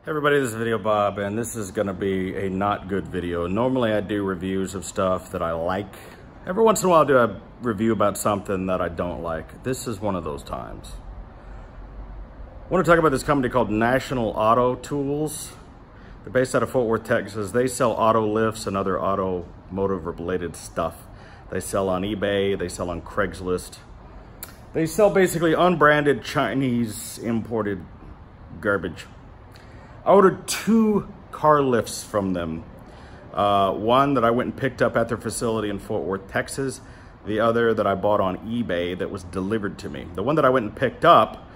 Hey everybody, this is Video Bob, and this is gonna be a not good video. Normally I do reviews of stuff that I like. Every once in a while I do a review about something that I don't like. This is one of those times. I want to talk about this company called National Auto Tools. They're based out of Fort Worth, Texas. They sell auto lifts and other automotive related stuff. They sell on eBay, they sell on Craigslist. They sell basically unbranded Chinese imported garbage. I ordered 2 car lifts from them. One that I went and picked up at their facility in Fort Worth, Texas. The other that I bought on eBay that was delivered to me. The one that I went and picked up,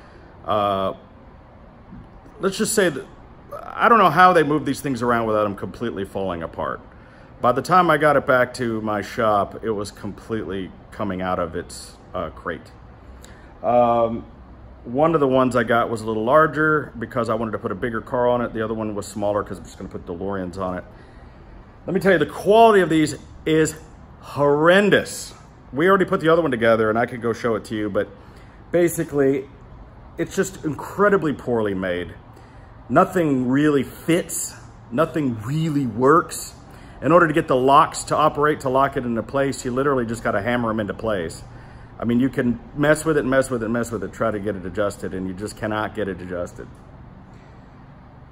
let's just say that I don't know how they move these things around without them completely falling apart. By the time I got it back to my shop, it was completely coming out of its crate. One of the ones I got was a little larger because I wanted to put a bigger car on it. The other one was smaller because I'm just going to put DeLoreans on it. Let me tell you, the quality of these is horrendous. We already put the other one together and I could go show it to you, but basically it's just incredibly poorly made. Nothing really fits. Nothing really works. In order to get the locks to operate, to lock it into place, you literally just got to hammer them into place. I mean, you can mess with it, try to get it adjusted, and you just cannot get it adjusted.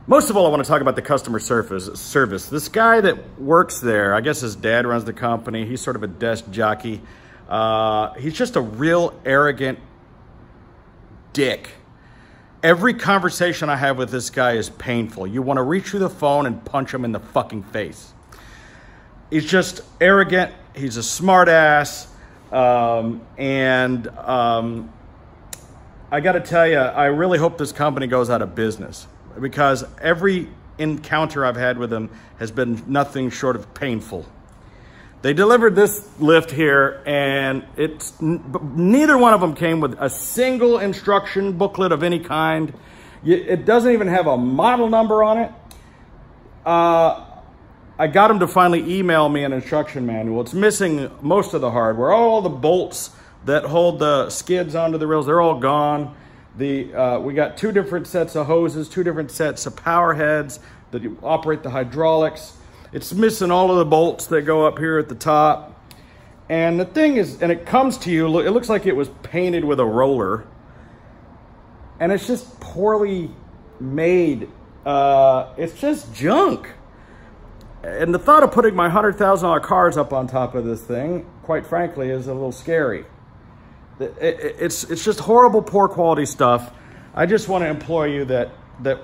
Most of all, I want to talk about the customer service. This guy that works there, I guess his dad runs the company. He's sort of a desk jockey. He's just a real arrogant dick. Every conversation I have with this guy is painful. You want to reach through the phone and punch him in the fucking face. He's just arrogant. He's a smart ass. I got to tell you, I really hope this company goes out of business because every encounter I've had with them has been nothing short of painful. They delivered this lift here and neither one of them came with a single instruction booklet of any kind. It doesn't even have a model number on it. I got them to finally email me an instruction manual. It's missing most of the hardware. All the bolts that hold the skids onto the rails, they're all gone. We got 2 different sets of hoses, 2 different sets of power heads that operate the hydraulics. It's missing all of the bolts that go up here at the top. And the thing is, and it comes to you, it looks like it was painted with a roller. And it's just poorly made. It's just junk. And the thought of putting my $100,000 cars up on top of this thing, quite frankly, is a little scary. It's just horrible, poor quality stuff. I just want to implore you that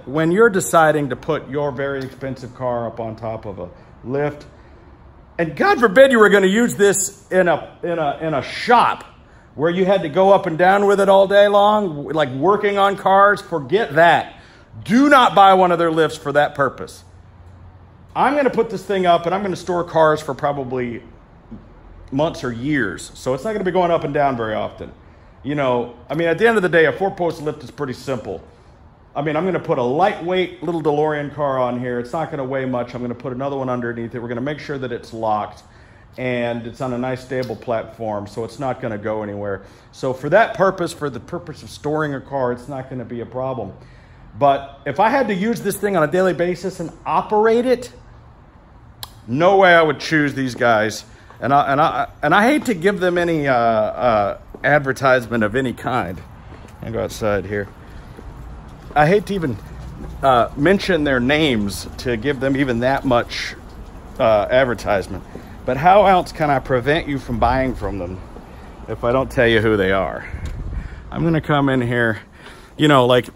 when you're deciding to put your very expensive car up on top of a lift, and God forbid you were going to use this in a shop where you had to go up and down with it all day long, like working on cars, forget that. Do not buy one of their lifts for that purpose. I'm going to put this thing up and I'm going to store cars for probably months or years. So it's not going to be going up and down very often. You know, I mean, at the end of the day, a 4-post lift is pretty simple. I mean, I'm going to put a lightweight little DeLorean car on here. It's not going to weigh much. I'm going to put another one underneath it. We're going to make sure that it's locked and it's on a nice stable platform. So it's not going to go anywhere. So for that purpose, for the purpose of storing a car, it's not going to be a problem. But if I had to use this thing on a daily basis and operate it, no way I would choose these guys. And I hate to give them any advertisement of any kind. I'll go outside here. I hate to even mention their names to give them even that much advertisement. But how else can I prevent you from buying from them if I don't tell you who they are? I'm going to come in here, you know, like,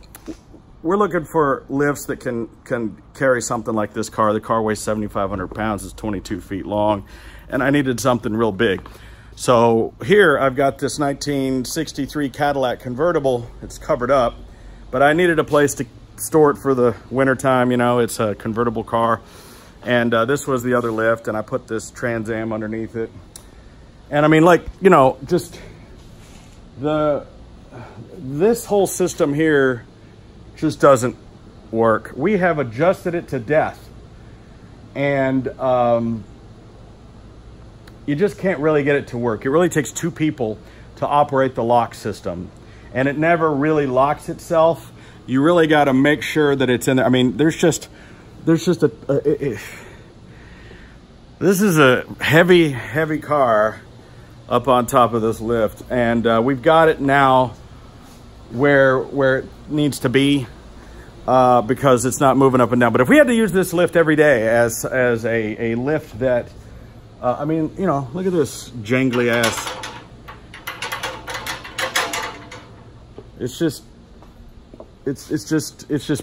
we're looking for lifts that can carry something like this car. The car weighs 7,500 pounds, it's 22 feet long, and I needed something real big. So here I've got this 1963 Cadillac convertible. It's covered up, but I needed a place to store it for the winter time. You know, it's a convertible car. And this was the other lift, and I put this Trans Am underneath it. And I mean, like, you know, just this whole system here just doesn't work. We have adjusted it to death. And you just can't really get it to work. It really takes 2 people to operate the lock system. And it never really locks itself. you really got to make sure that it's in there. I mean, there's just this is a heavy car up on top of this lift, and we've got it now where it needs to be because it's not moving up and down. But if we had to use this lift every day as a lift that, I mean, you know, look at this jangly ass. It's just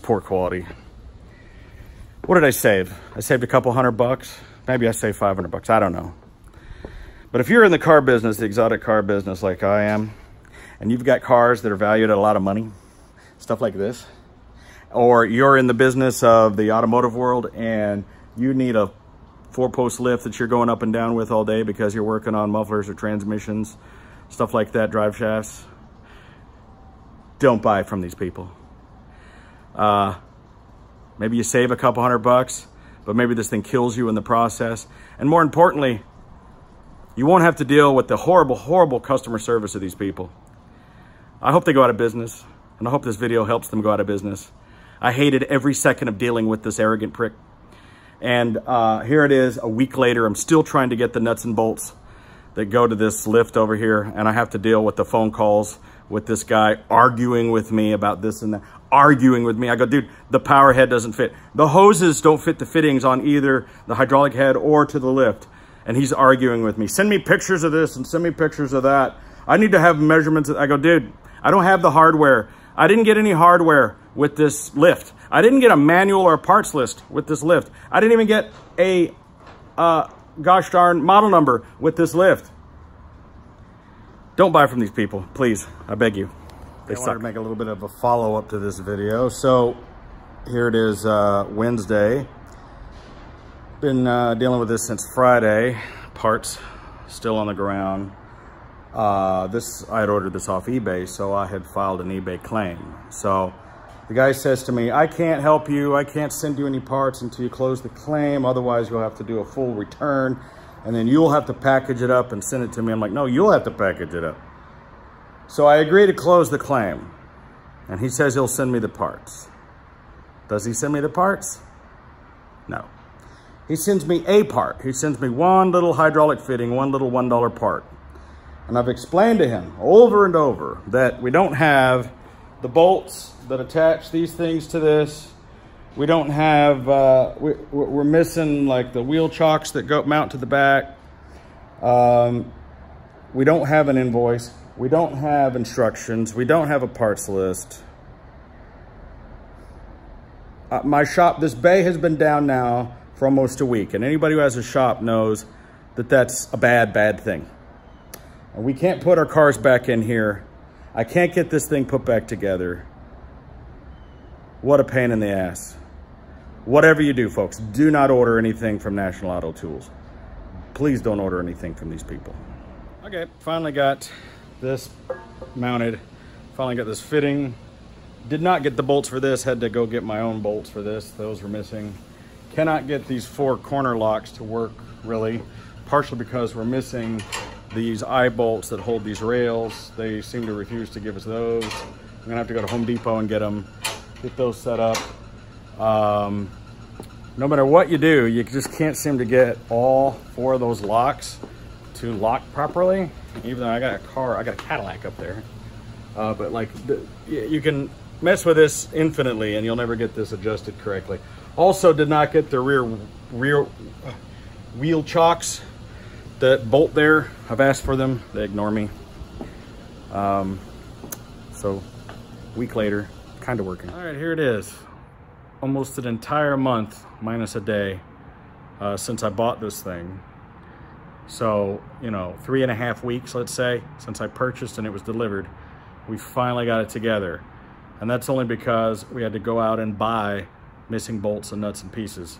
poor quality. What did I save? I saved a couple $100. Maybe I saved $500. I don't know. But if you're in the car business, the exotic car business like I am, and you've got cars that are valued at a lot of money, stuff like this, or you're in the business of the automotive world and you need a 4-post lift that you're going up and down with all day because you're working on mufflers or transmissions, stuff like that, drive shafts, don't buy from these people. Maybe you save a couple $100, but maybe this thing kills you in the process. And more importantly, you won't have to deal with the horrible customer service of these people. I hope they go out of business, and I hope this video helps them go out of business. I hated every second of dealing with this arrogant prick. And here it is, a week later, I'm still trying to get the nuts and bolts that go to this lift over here, and I have to deal with the phone calls with this guy arguing with me about this and that, arguing with me. I go, dude, the power head doesn't fit. The hoses don't fit the fittings on either the hydraulic head or to the lift. And he's arguing with me. Send me pictures of this and send me pictures of that. I need to have measurements. I go, dude, I don't have the hardware. I didn't get any hardware with this lift. I didn't get a manual or a parts list with this lift. I didn't even get a gosh darn model number with this lift. Don't buy from these people, please. I beg you. They suck. I wanted to make a little bit of a follow-up to this video. So here it is, Wednesday. Been dealing with this since Friday. Parts still on the ground. I had ordered this off eBay, so I had filed an eBay claim. So the guy says to me, I can't help you. I can't send you any parts until you close the claim. Otherwise, you'll have to do a full return. And then you'll have to package it up and send it to me. I'm like, no, you'll have to package it up. So I agree to close the claim. And he says he'll send me the parts. Does he send me the parts? No. He sends me a part. He sends me one little hydraulic fitting, one little $1 part. And I've explained to him over and over that we don't have the bolts that attach these things to this. We don't have, we're missing like the wheel chocks that mount to the back. We don't have an invoice. We don't have instructions. We don't have a parts list. My shop, this bay has been down now for almost a week. And anybody who has a shop knows that that's a bad thing. And we can't put our cars back in here. I can't get this thing put back together. What a pain in the ass. Whatever you do, folks, do not order anything from National Auto Tools. Please don't order anything from these people. Okay, finally got this mounted. Finally got this fitting. Did not get the bolts for this. Had to go get my own bolts for this. Those were missing. Cannot get these 4 corner locks to work, really. Partially because we're missing these eye bolts that hold these rails. They seem to refuse to give us those. I'm gonna have to go to Home Depot and get them, get those set up. No matter what you do, you just can't seem to get all 4 of those locks to lock properly. Even though I got a Cadillac up there. But like, you can mess with this infinitely and you'll never get this adjusted correctly. Also did not get the rear wheel chocks that bolt there. I've asked for them, they ignore me. So week later, kind of working. All right, here it is. Almost an entire month minus a day since I bought this thing. So, you know, 3.5 weeks, let's say, since I purchased and it was delivered. We finally got it together. And that's only because we had to go out and buy missing bolts and nuts and pieces.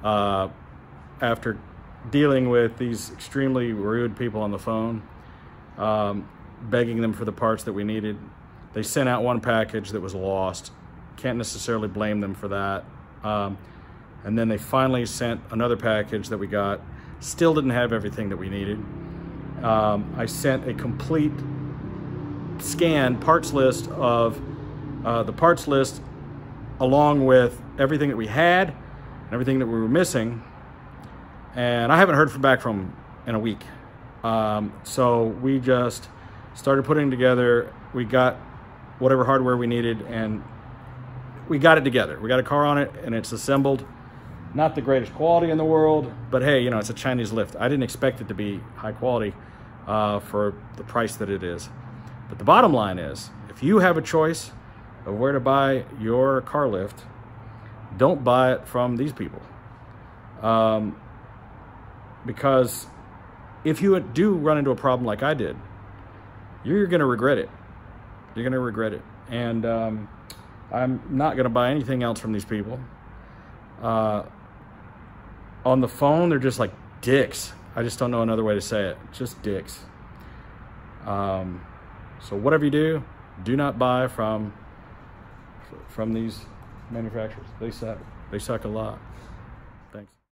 After dealing with these extremely rude people on the phone, begging them for the parts that we needed, they sent out one package that was lost. Can't necessarily blame them for that. And then they finally sent another package that we got. Still didn't have everything that we needed. I sent a complete scan parts list of the parts list along with everything that we had and everything that we were missing. And I haven't heard back from them in a week. So we just started putting together, we got whatever hardware we needed and we got it together. We got a car on it and it's assembled. Not the greatest quality in the world, but hey, you know, it's a Chinese lift. I didn't expect it to be high quality for the price that it is. But the bottom line is, if you have a choice of where to buy your car lift, don't buy it from these people. Because if you do run into a problem like I did, you're gonna regret it. You're gonna regret it. And I'm not gonna buy anything else from these people. On the phone, they're just like dicks. I just don't know another way to say it. Just dicks. So whatever you do not buy from these manufacturers. They suck. They suck a lot. Thanks.